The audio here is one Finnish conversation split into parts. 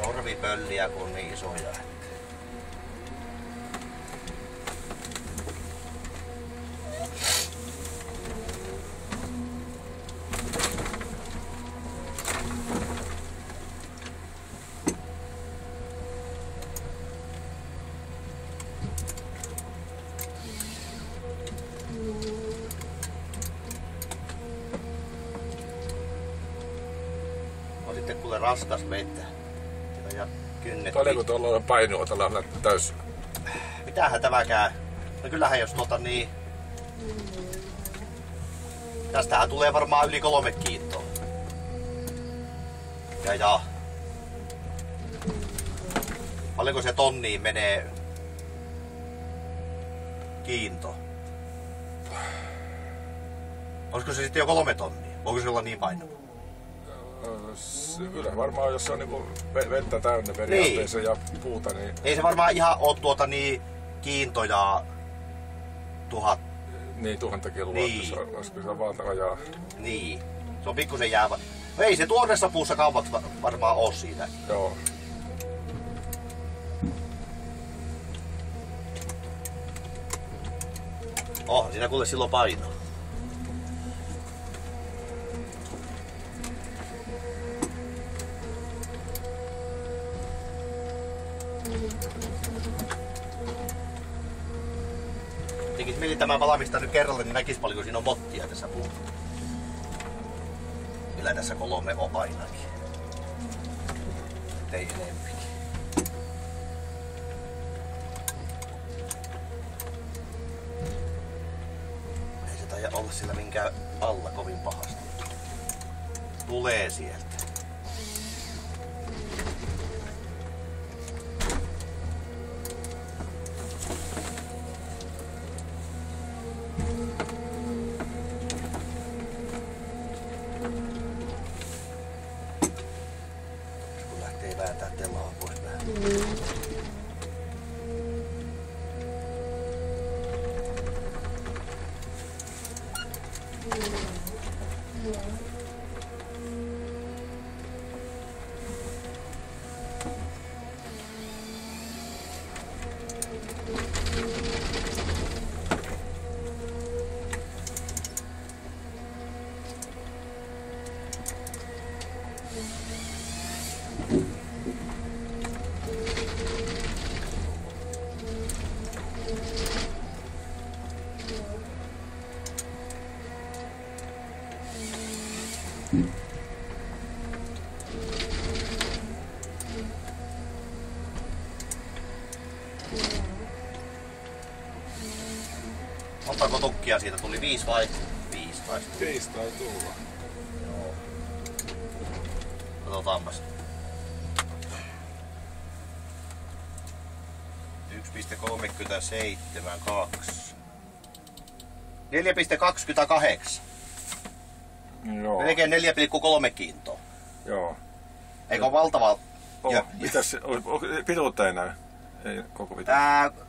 Sorvipölliä kun on niin isoja. On sitten kuule raskas vettä. Ja kynnet. Paljonko tuolla on painoa tällä täys? Mitähän tämä käy? No kyllähän jos niin... Tästähän tulee varmaan yli 3 kiintoa. Ja. Paljonko se tonniin menee kiinto? Olisiko se sitten jo 3 tonnia? Onko se olla niin painava? Kyllä varmaan, jos se on niinku vettä täynnä periaatteessa niin. Ja puuta, niin... Ei se varmaan ihan oo kiintoja 1000. Niin, 1000 kiloa, niin. Olisiko se valtava jää? Niin, se on pikkusen jäävä. No ei se tuoreessa puussa kaupaksi varmaan oo siitä. Joo. Siinä kuule silloin painoa. Tekis mieli tämän valmistaa nyt kerralle, niin näkis paljonko siinä on mottia tässä puuta. Kyllä tässä 3 on ainakin. Ei enempikin. Ei se taida olla sillä minkään alla kovin pahasti. Tulee sieltä. Kun lähtee vääntää telaa pois vähän. Montako tukkia siitä tuli? 5 vai? 5 vai? 5 tai tulla. Joo. Katsotaanpas. 1,37,2. 4,28. Joo. Melkein 4,3 kiintoa. Joo. Eikö valtava? Mitäs pituutta ei näy? Ei koko pituus.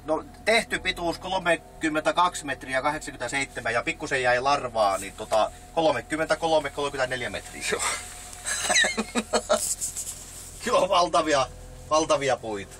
No, tehty pituus 32 metriä 87 ja pikkusen jäi larvaa, niin 33-34 metriä. Joo. Kyllä on valtavia puita.